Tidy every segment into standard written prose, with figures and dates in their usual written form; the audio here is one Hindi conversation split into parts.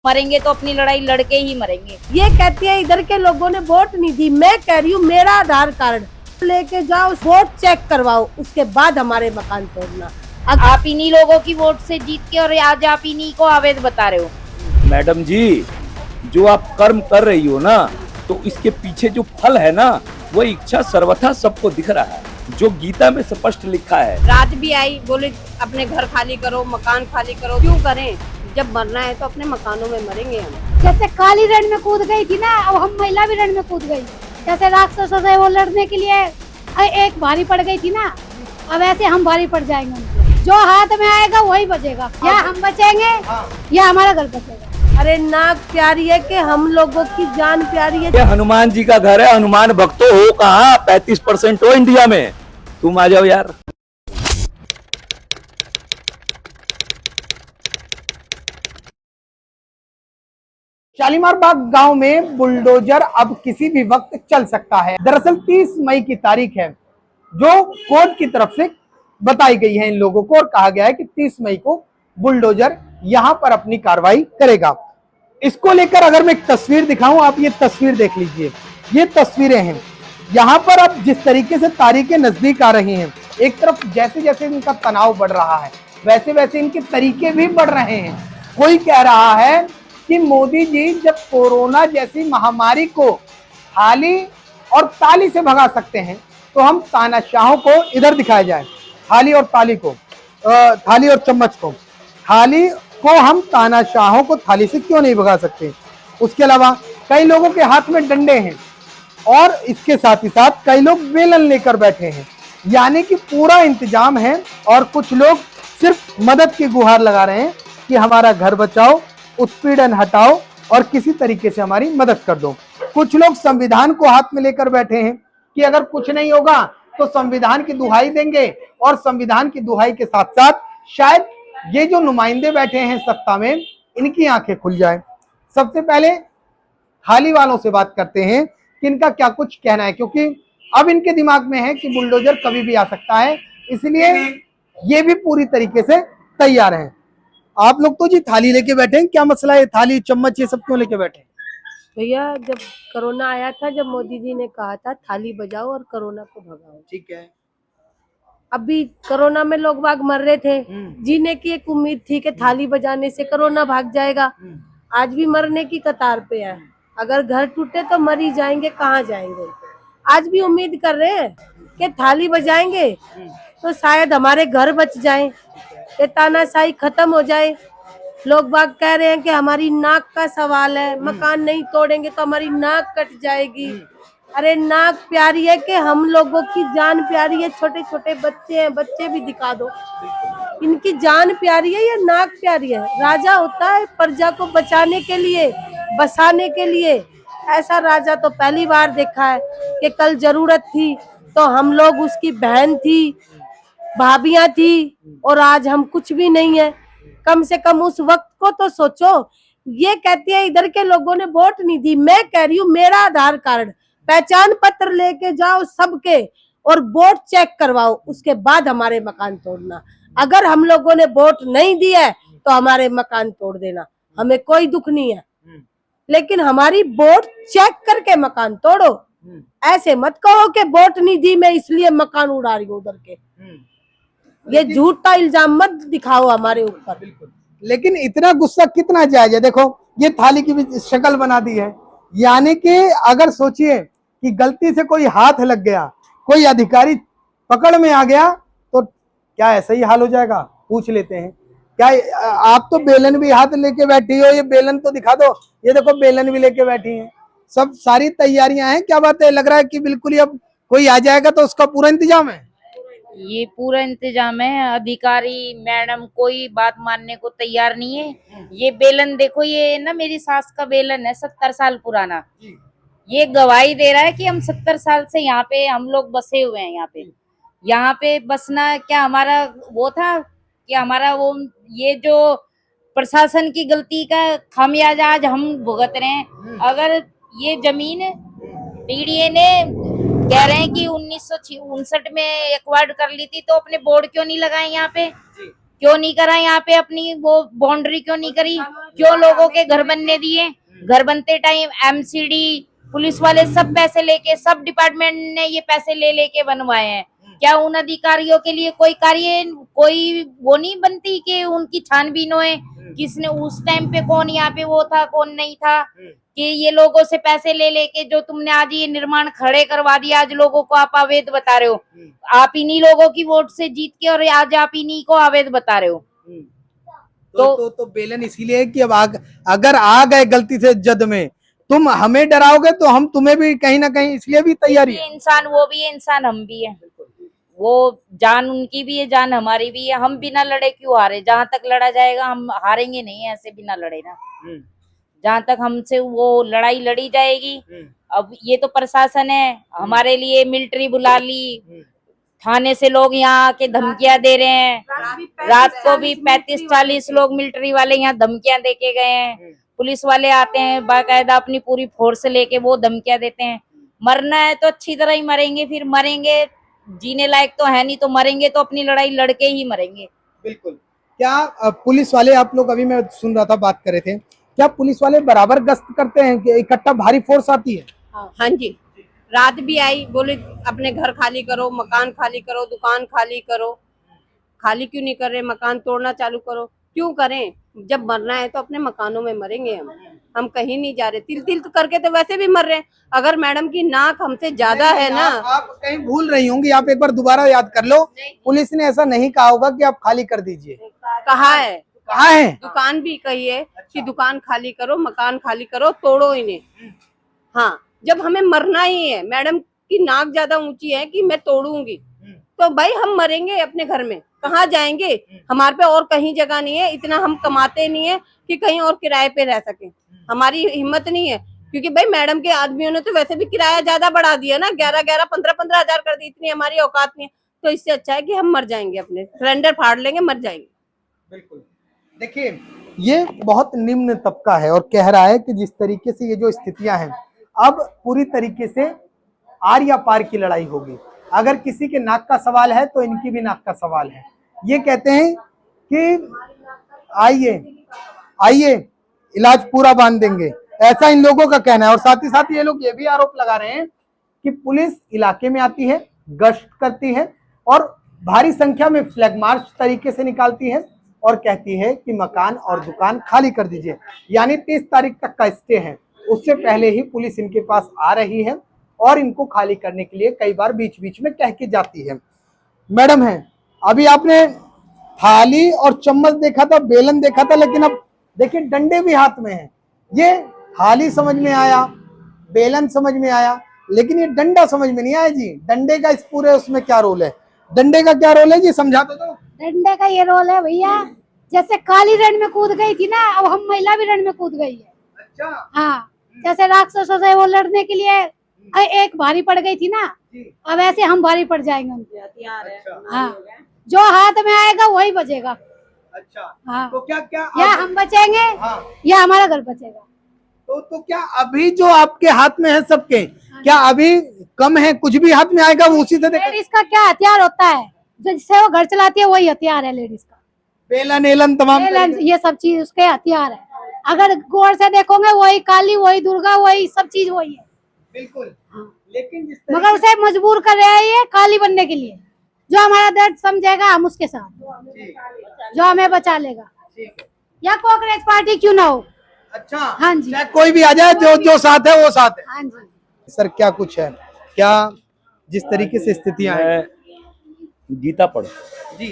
मरेंगे तो अपनी लड़ाई लड़के ही मरेंगे। ये कहती है इधर के लोगों ने वोट नहीं दी, मैं कह रही हूँ मेरा आधार कार्ड लेके जाओ, वोट चेक करवाओ, उसके बाद हमारे मकान तोड़ना। आप इन्हीं लोगों की वोट से जीत के और आज आप इन्हीं को अवैध बता रहे हो। मैडम जी, जो आप कर्म कर रही हो ना, तो इसके पीछे जो फल है ना, वो इच्छा सर्वथा सबको दिख रहा है, जो गीता में स्पष्ट लिखा है। रात भी आई, बोले अपने घर खाली करो, मकान खाली करो। क्यों करें? जब मरना है तो अपने मकानों में मरेंगे हम। जैसे काली रण में कूद गई थी ना, अब हम महिला भी रण में कूद गई। जैसे राक्षसों से वो लड़ने के लिए एक भारी पड़ गई थी ना, अब ऐसे हम भारी पड़ जाएंगे उनको। जो हाथ में आएगा वही बचेगा, या हम बचेंगे या हमारा घर बचेगा। अरे नाक प्यारी है कि हम लोगों की जान प्यारी है। ये हनुमान जी का घर है, हनुमान भक्तो हो कहाँ, 35% हो इंडिया में। तुम आ जाओ यार। शालीमार बाग गांव में बुलडोजर अब किसी भी वक्त चल सकता है। दरअसल 30 मई की तारीख है जो कोर्ट की तरफ से बताई गई है इन लोगों को, और कहा गया है कि 30 मई को बुलडोजर यहां पर अपनी कार्रवाई करेगा। इसको लेकर अगर मैं एक तस्वीर दिखाऊं, आप ये तस्वीर देख लीजिए। ये तस्वीरें हैं यहाँ पर अब जिस तरीके से तारीखें नजदीक आ रही हैं, एक तरफ जैसे जैसे इनका तनाव बढ़ रहा है, वैसे वैसे इनके तरीके भी बढ़ रहे हैं। कोई कह रहा है कि मोदी जी जब कोरोना जैसी महामारी को थाली और ताली से भगा सकते हैं, तो हम तानाशाहों को इधर दिखाया जाए, थाली और ताली को, थाली और चम्मच को। थाली को हम तानाशाहों को थाली से क्यों नहीं भगा सकते? उसके अलावा कई लोगों के हाथ में डंडे हैं और इसके साथ ही साथ कई लोग बेलन लेकर बैठे हैं, यानी कि पूरा इंतजाम है। और कुछ लोग सिर्फ मदद की गुहार लगा रहे हैं कि हमारा घर बचाओ, उत्पीड़न हटाओ और किसी तरीके से हमारी मदद कर दो। कुछ लोग संविधान को हाथ में लेकर बैठे हैं कि अगर कुछ नहीं होगा तो संविधान की दुहाई देंगे, और संविधान की दुहाई के साथ साथ शायद ये जो नुमाइंदे बैठे हैं सत्ता में, इनकी आंखें खुल जाए। सबसे पहले थाली वालों से बात करते हैं कि इनका क्या कुछ कहना है, क्योंकि अब इनके दिमाग में है कि बुलडोजर कभी भी आ सकता है, इसलिए ये भी पूरी तरीके से तैयार हैं। आप लोग तो जी थाली लेके बैठे हैं, क्या मसला है? थाली चम्मच ये सब क्यों लेके बैठे हैं? भैया जब कोरोना आया था, जब मोदी जी ने कहा था थाली बजाओ और कोरोना को भगाओ, ठीक है। अभी कोरोना में लोग बाग मर रहे थे, जीने की एक उम्मीद थी कि थाली बजाने से कोरोना भाग जाएगा। आज भी मरने की कतार पे है। अगर घर टूटे तो मर ही जाएंगे, कहाँ जाएंगे? आज भी उम्मीद कर रहे हैं कि थाली बजाएंगे तो शायद हमारे घर बच जाएं, कि तानाशाही खत्म हो जाए। लोग बाग कह रहे हैं कि हमारी नाक का सवाल है, मकान नहीं तोड़ेंगे तो हमारी नाक कट जाएगी। अरे नाक प्यारी है कि हम लोगों की जान प्यारी है? छोटे छोटे बच्चे हैं, बच्चे भी दिखा दो, इनकी जान प्यारी है या नाक प्यारी है? राजा होता है प्रजा को बचाने के लिए, बसाने के लिए। ऐसा राजा तो पहली बार देखा है कि कल जरूरत थी तो हम लोग उसकी बहन थी, भाभियां थी, और आज हम कुछ भी नहीं है। कम से कम उस वक्त को तो सोचो। ये कहती है इधर के लोगों ने वोट नहीं दी, मैं कह रही हूँ मेरा आधार कार्ड, पहचान पत्र लेके जाओ सबके और वोट चेक करवाओ, उसके बाद हमारे मकान तोड़ना। अगर हम लोगों ने वोट नहीं दिया है तो हमारे मकान तोड़ देना, हमें कोई दुख नहीं है, लेकिन हमारी वोट चेक करके मकान तोड़ो। ऐसे मत कहो कि वोट नहीं दी मैं इसलिए मकान उड़ा रही हूँ उधर के। ये झूठा इल्जाम मत दिखाओ हमारे ऊपर। लेकिन इतना गुस्सा कितना जायज है? देखो ये थाली की भी शक्ल बना दी है, यानी कि अगर सोचिए कि गलती से कोई हाथ लग गया, कोई अधिकारी पकड़ में आ गया, तो क्या ऐसा ही हाल हो जाएगा? पूछ लेते हैं। क्या आप तो बेलन भी हाथ लेके बैठी हो, ये बेलन तो दिखा दो, ये देखो बेलन भी लेके बैठी हैं। सब सारी तैयारियां हैं। क्या बात है, लग रहा है कि बिल्कुल ही अब कोई आ जाएगा तो उसका पूरा इंतजाम है? ये पूरा इंतजाम है। अधिकारी मैडम कोई बात मानने को तैयार नहीं है। ये बेलन देखो, ये ना मेरी सास का बेलन है, 70 साल पुराना। ये गवाही दे रहा है कि हम 70 साल से यहाँ पे हम लोग बसे हुए हैं। यहाँ पे बसना क्या हमारा वो था कि हमारा वो, ये जो प्रशासन की गलती का खामियाजा आज हम भुगत रहे हैं। अगर ये जमीन पीडीए ने कह रहे हैं कि 1959 में एक्वायर्ड कर ली थी, तो अपने बोर्ड क्यों नहीं लगाए यहाँ पे? क्यों नहीं करा यहाँ पे? अपनी वो बाउंड्री क्यों नहीं करी? क्यों लोगों के घर बनने दिए? घर बनते टाइम एमसीडी पुलिस वाले सब पैसे लेके, सब डिपार्टमेंट ने ये पैसे ले लेके बनवाए हैं। क्या उन अधिकारियों के लिए कोई वो नहीं बनती कि उनकी छानबीन होए? किसने उस टाइम पे, कौन यहाँ पे वो था, कौन नहीं था? कि ये लोगों से पैसे ले लेके जो तुमने आज ये निर्माण खड़े करवा दिया, आज लोगों को आप अवैध बता रहे हो। आप इन्हीं लोगों की वोट से जीत के और आज आप इन्हीं को अवैध बता रहे हो। तो बेलन इसीलिए है कि अब अगर आ गए गलती से जद में, तुम हमें डराओगे तो हम तुम्हें भी कहीं ना कहीं, इसलिए भी तैयारी है। इंसान वो भी है, इंसान हम भी है। वो जान उनकी भी है, जान हमारी भी है। हम बिना लड़े क्यों हारे? जहां तक लड़ा जाएगा हम हारेंगे नहीं ऐसे बिना लड़े ना। जहां तक हमसे वो लड़ाई लड़ी जाएगी। अब ये तो प्रशासन है, हमारे लिए मिलिट्री बुला ली, थाने से लोग यहाँ आके धमकियां दे रहे हैं। रात को भी 35-40 लोग मिलिट्री वाले यहाँ धमकियां दे के गए हैं। पुलिस वाले आते हैं बाकायदा अपनी पूरी फोर्स लेके, वो धमकियां देते हैं। मरना है तो अच्छी तरह ही मरेंगे, फिर मरेंगे, जीने लायक तो है नहीं तो मरेंगे तो अपनी लड़ाई लड़के ही मरेंगे। बिल्कुल। क्या पुलिस वाले, आप लोग अभी मैं सुन रहा था बात कर रहे थे, क्या पुलिस वाले बराबर गश्त करते हैं कि इकट्ठा भारी फोर्स आती है? हाँ जी, रात भी आई, बोले अपने घर खाली करो, मकान खाली करो, दुकान खाली करो। खाली क्यों नहीं कर रहे? मकान तोड़ना चालू करो। क्यों करें? जब मरना है तो अपने मकानों में मरेंगे। हम कहीं नहीं जा रहे। तिल तिल तो करके तो वैसे भी मर रहे हैं। अगर मैडम की नाक हमसे ज्यादा है ना, आप कहीं भूल रही होंगी, आप एक बार दोबारा याद कर लो। पुलिस ने ऐसा नहीं कहा होगा कि आप खाली कर दीजिए। कहा है, कहा है, दुकान भी कही है कि दुकान खाली करो, मकान खाली करो, तोड़ो इन्हें। हाँ, जब हमें मरना ही है, मैडम की नाक ज्यादा ऊंची है कि मैं तोड़ूंगी, तो भाई हम मरेंगे अपने घर में, कहाँ जाएंगे? हमारे पे और कहीं जगह नहीं है, इतना हम कमाते नहीं है कि कहीं और किराए पे रह सके। हमारी हिम्मत नहीं है, क्योंकि भाई मैडम के आदमियों ने तो वैसे भी किराया ज्यादा बढ़ा दिया ना, 11-11, 15-15 हजार कर दी। इतनी हमारी औकात नहीं है, तो इससे अच्छा है कि हम मर जाएंगे, अपने सिलेंडर फाड़ लेंगे, मर जाएंगे। बिल्कुल। देखिए, ये बहुत निम्न तबका है और कह रहा है कि जिस तरीके से ये जो स्थितियां हैं, अब पूरी तरीके से आर या पार की लड़ाई होगी। अगर किसी के नाक का सवाल है तो इनकी भी नाक का सवाल है। ये कहते हैं कि आइए आइए इलाज पूरा बांध देंगे, ऐसा इन लोगों का कहना है। और साथ ही साथ ये लोग ये भी आरोप लगा रहे हैं कि पुलिस इलाके में आती है, गश्त करती है और भारी संख्या में फ्लैग मार्च तरीके से निकालती है और कहती है कि मकान और दुकान खाली कर दीजिए। यानी 30 तारीख तक का स्टे है, उससे पहले ही पुलिस इनके पास आ रही है और इनको खाली करने के लिए कई बार बीच बीच में कह के जाती है। मैडम है, अभी आपने थाली और चम्मच देखा था, बेलन देखा था, लेकिन अब देखिए डंडे भी हाथ में हैं। ये थाली समझ में आया, बेलन समझ में आया, लेकिन ये डंडा समझ में नहीं आया जी। डंडे का इस पूरे उसमें क्या रोल है? डंडे का क्या रोल है जी, समझा तो। डंडे का ये रोल है भैया, जैसे काली रण में कूद गई थी ना, अब हम महिला भी रण में कूद गई है। अच्छा। हाँ, जैसे राक्षसों से वो लड़ने के लिए एक भारी पड़ गई थी ना, अब ऐसे हम भारी पड़ जाएंगे उनके। अच्छा। हाँ, जो हाथ में आएगा वही बचेगा। अच्छा। हाँ, तो क्या या हम बचेंगे, हाँ, या हमारा घर बचेगा। तो क्या अभी जो आपके हाथ में है सबके, क्या अभी कम है? कुछ भी हाथ में आएगा वो उसी से लेडीज का क्या हथियार होता है, जिससे वो घर चलाती है, वही हथियार है लेडीज का। बेलन एलन तमाम ये सब चीज उसके हथियार है। अगर गौर से देखोगे, वही काली, वही दुर्गा, वही सब चीज वही है। बिल्कुल। लेकिन जिस मगर उसे मजबूर कर रहे हैं ये काली बनने के लिए। जो हमारा दर्द समझेगा हम उसके साथ, जो हमें बचा लेगा, या कांग्रेस पार्टी क्यों ना हो। अच्छा। हाँ जी, चाहे कोई भी आ जाए, जो साथ है वो साथ है। हाँ जी। सर क्या कुछ है, क्या जिस तरीके से स्थितियां हैं? मैं गीता पढ़ जी,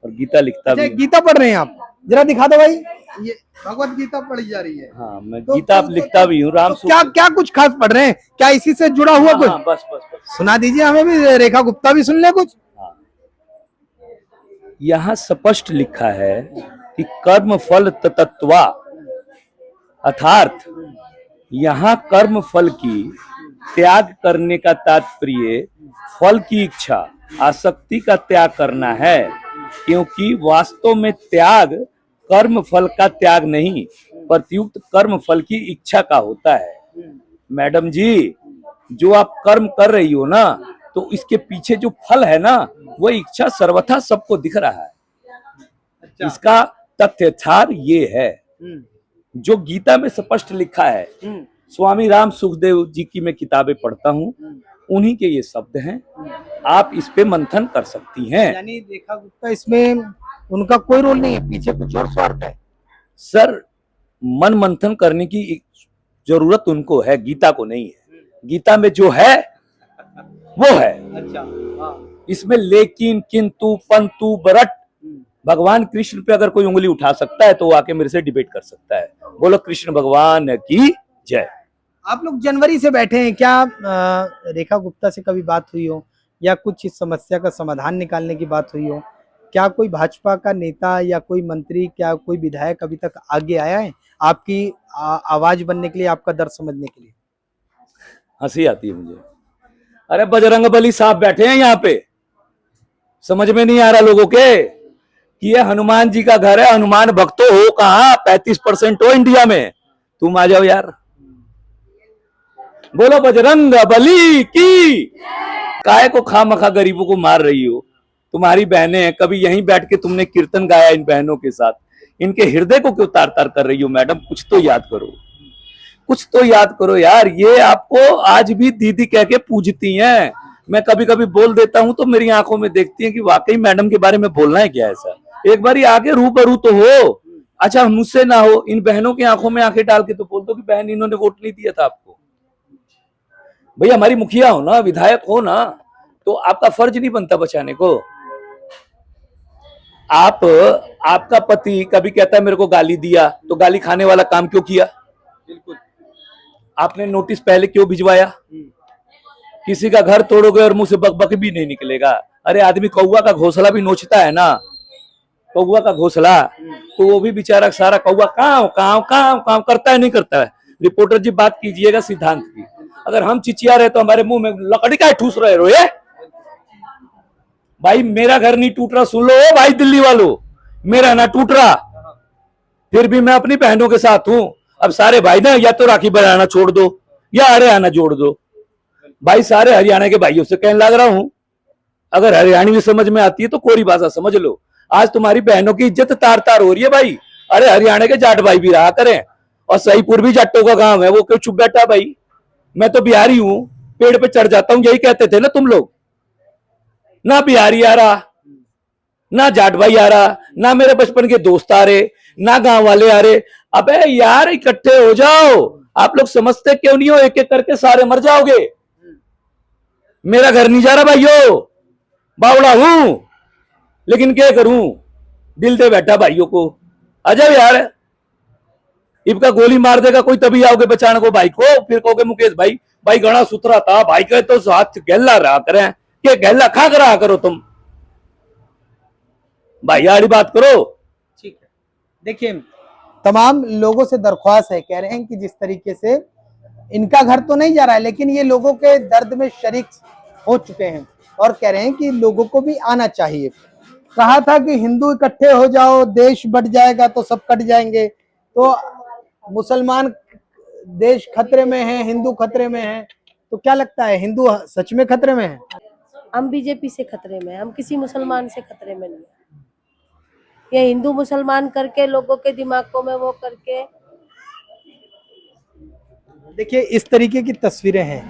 और गीता लिखता अच्छा, भी। गीता पढ़ रहे हैं आप? जरा दिखा दो भाई, ये भगवत गीता पढ़ी जा रही है। हाँ, मैं तो गीता लिखता भी हूँ। राम तो क्या कुछ खास पढ़ रहे हैं? क्या इसी से जुड़ा हुआ कुछ? हाँ, बस। सुना दीजिए हमें भी, रेखा गुप्ता भी सुन ले कुछ। हाँ। यहाँ स्पष्ट लिखा है कि कर्म फल तत्वा, अर्थात यहाँ कर्म फल की त्याग करने का तात्पर्य फल की इच्छा, आसक्ति का त्याग करना है, क्योंकि वास्तव में त्याग कर्म फल का त्याग नहीं, प्रत्युक्त कर्म फल की इच्छा का होता है। मैडम जी, जो आप कर्म कर रही हो ना, तो इसके पीछे जो फल है ना, वो इच्छा सर्वथा सबको दिख रहा है। इसका तथ्यथार ये है जो गीता में स्पष्ट लिखा है। स्वामी राम सुखदेव जी की मैं किताबें पढ़ता हूँ, उन्हीं के ये शब्द हैं, आप इस पे मंथन कर सकती हैं। यानी रेखा गुप्ता इसमें उनका कोई रोल नहीं है, पीछे कुछ और स्वार्थ है। सर, मन मंथन करने की जरूरत उनको है, गीता को नहीं है। गीता में जो है वो है। इसमें लेकिन, किंतु, पंतु, बरट, भगवान कृष्ण पे अगर कोई उंगली उठा सकता है तो वो आके मेरे से डिबेट कर सकता है। बोलो कृष्ण भगवान की जय। आप लोग जनवरी से बैठे हैं, क्या रेखा गुप्ता से कभी बात हुई हो या कुछ इस समस्या का समाधान निकालने की बात हुई हो? क्या कोई भाजपा का नेता या कोई मंत्री, क्या कोई विधायक अभी तक आगे आया है आपकी आवाज बनने के लिए, आपका दर्द समझने के लिए? हंसी आती है मुझे। अरे बजरंग बली साहब बैठे हैं यहाँ पे, समझ में नहीं आ रहा लोगों के कि ये हनुमान जी का घर है। हनुमान भक्तो हो कहाँ, 35% हो इंडिया में। तुम आ जाओ यार, बोलो बजरंग बली की। काहे को खामखा गरीबों को मार रही हो? तुम्हारी बहनें हैं, कभी यहीं बैठ के तुमने कीर्तन गाया इन बहनों के साथ, इनके हृदय को क्यों तार तार कर रही हो? मैडम कुछ तो याद करो, कुछ तो याद करो यार। ये आपको आज भी दीदी कह के पूजती हैं। मैं कभी कभी बोल देता हूं तो मेरी आंखों में देखती हैं कि वाकई मैडम के बारे में बोलना है क्या ऐसा। एक बार आगे रूबरू तो हो। अच्छा मुझसे ना हो, इन बहनों की आंखों में आंखें डाल के तो बोल दो कि बहन इन्होंने वोट नहीं दिया था आपको। भैया हमारी मुखिया हो ना, विधायक हो ना, तो आपका फर्ज नहीं बनता बचाने को? आपका पति कभी कहता है मेरे को गाली दिया, तो गाली खाने वाला काम क्यों किया? बिल्कुल। आपने नोटिस पहले क्यों भिजवाया? किसी का घर तोड़ोगे और मुंह से बकबक भी नहीं निकलेगा। अरे आदमी कौवा का घोंसला भी नोचता है ना, कौवा का घोंसला, तो वो भी बेचारा सारा कौवा काव काव काव काव करता है, नहीं करता है? रिपोर्टर जी बात कीजिएगा सिद्धांत की। अगर हम चिचिया रहे तो हमारे मुंह में लकड़ी का ठूस रहे हो ये? भाई मेरा घर नहीं टूट रहा, सुन लो भाई दिल्ली वालों, मेरा ना टूट रहा, फिर भी मैं अपनी बहनों के साथ हूं। अब सारे भाई ना या तो राखी बनाना छोड़ दो या हरियाणा जोड़ दो। भाई सारे हरियाणा के भाइयों से कहने लग रहा हूं, अगर हरियाणवी समझ में आती है तो कोरी भाषा समझ लो। आज तुम्हारी बहनों की इज्जत तार तार हो रही है भाई। अरे हरियाणा के जाट भाई भी रहा करें, और सहीपुर भी जाटों का गांव है, वो क्यों चुप बैठा भाई? मैं तो बिहारी हूं, पेड़ पे चढ़ जाता हूं, यही कहते थे ना तुम लोग। ना बिहारी आ रहा, ना जाट भाई आ रहा, ना मेरे बचपन के दोस्त आ रहे, ना गांव वाले आ रहे। अबे यार इकट्ठे हो जाओ। आप लोग समझते क्यों नहीं हो? एक एक करके सारे मर जाओगे। मेरा घर नहीं जा रहा भाइयों, बावड़ा हूं, लेकिन क्या करूं, दिल दे बैठा भाइयों को। आ जाओ यार, इबका गोली मार देगा कोई तभी आओगे बचाने को भाई को। फिर कहोगे मुकेश भाई, भाई गणा सुथरा था भाई का तो हाथ गहला रहा करें, क्या गहला खा कर रहा करो तुम भाई, यारी बात करो। ठीक है, देखिए तमाम लोगों से दरख्वास्त है, कह रहे हैं कि जिस तरीके से इनका घर तो नहीं जा रहा है, लेकिन ये लोगों के दर्द में शरीक हो चुके हैं और कह रहे हैं कि लोगों को भी आना चाहिए। कहा था कि हिंदू इकट्ठे हो जाओ, देश बट जाएगा तो सब कट जाएंगे। तो मुसलमान देश खतरे में है, हिंदू खतरे में है, तो क्या लगता है हिंदू सच में खतरे में है? हम बीजेपी से खतरे में, हम किसी मुसलमान से खतरे में नहीं है। ये हिंदू मुसलमान करके लोगों के दिमागों में वो करके। देखिए इस तरीके की तस्वीरें हैं।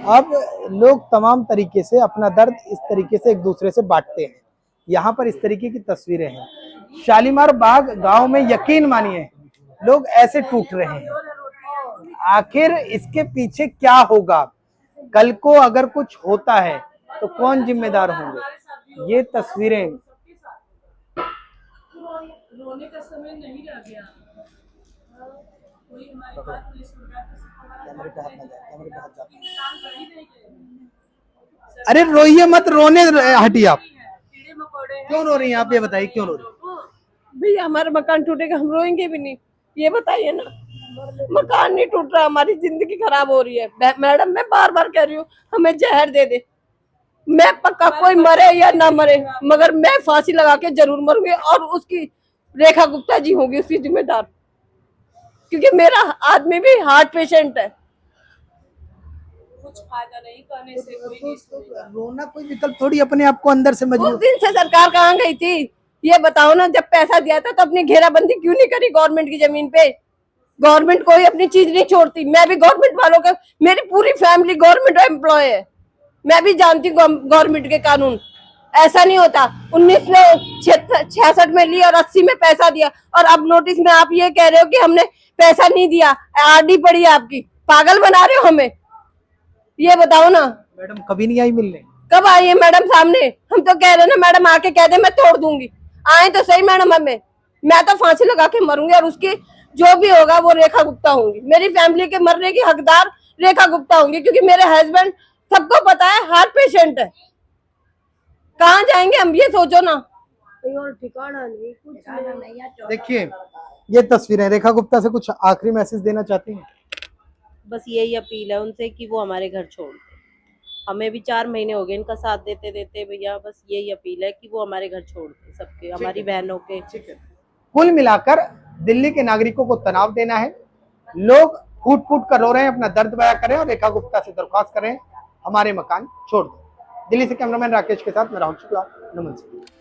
अब लोग तमाम तरीके से अपना दर्द इस तरीके से एक दूसरे से बांटते हैं। यहाँ पर इस तरीके की तस्वीरें हैं। शालीमार बाग गांव में यकीन मानिए लोग ऐसे टूट रहे हैं। आखिर इसके पीछे क्या होगा? कल को अगर कुछ होता है तो कौन जिम्मेदार होंगे? ये तस्वीरें रोने का समय नहीं रह गया। कोई हमारी बात नहीं सुन रहा है। अरे रोइए मत, रोने हटिए आप। कीड़े मकोड़े हैं। क्यों रो रही हैं आप? ये बताइए क्यों रो रही हैं? भैया हमारा मकान टूटेगा, हम रोएंगे भी नहीं, ये बताइए ना। मकान नहीं टूट रहा, हमारी जिंदगी खराब हो रही है। मैडम मैं बार बार कह रही हूँ हमें जहर दे दे, मैं पक्का कोई मरे या ना मरे मगर मैं फांसी लगा के जरूर मरूंगी, और उसकी रेखा गुप्ता जी होंगी उसकी जिम्मेदार, क्योंकि मेरा आदमी भी हार्ट पेशेंट है। कुछ फायदा नहीं करने से, कोई नहीं सुनेगा। रोना कोई विकल्प थोड़ी, अपने आप को अंदर से उस मजबूर। दिन से सरकार कहाँ गई थी? ये बताओ ना, जब पैसा दिया था तो अपनी घेराबंदी क्यों नहीं करी गवर्नमेंट की जमीन पे? गवर्नमेंट कोई अपनी चीज नहीं छोड़ती। मैं भी गवर्नमेंट वालों का, मेरी पूरी फैमिली गवर्नमेंट एम्प्लॉय है, मैं भी जानती हूँ गवर्नमेंट के कानून। ऐसा नहीं होता। 1966 में ली और 80 में पैसा दिया, और अब नोटिस में आप ये कह रहे हो कि हमने पैसा नहीं दिया, आरडी पड़ी है आपकी। पागल बना रहे हो हमें, ये बताओ ना। मैडम कभी नहीं आई मिलने? कब आई है मैडम सामने? हम तो कह रहे हैं ना मैडम आके कह दे मैं तोड़ दूंगी, आए तो सही मैडम हमें। मैं तो फांसी लगा के मरूंगी, और उसकी जो भी होगा वो रेखा गुप्ता होंगी। मेरी फैमिली के मरने की हकदार रेखा गुप्ता होंगी, क्योंकि मेरे हस्बैंड, सबको पता है, हार्ट पेशेंट है। कहाँ जाएंगे हम, ये सोचो ना। कहीं और ठिकाना नहीं, कुछ नहीं। देखिए ये तस्वीरें, रेखा गुप्ता से कुछ आखिरी मैसेज देना चाहती हैं? बस यही अपील है उनसे कि वो हमारे घर छोड़ दें। हमें भी 4 महीने हो गए इनका साथ देते देते भैया, बस यही अपील है कि वो हमारे घर छोड़ दें, सबके, हमारी बहनों के। कुल मिलाकर दिल्ली के नागरिकों को तनाव देना है। लोग फूट फूट कर रो रहे हैं, अपना दर्द बयां कर रहे हैं और रेखा गुप्ता से दरख्वास्त कर रहे हैं हमारे मकान छोड़ दो। दिल्ली से कैमरामैन राकेश के साथ मैं राहुल शुक्ला, नमस्कार।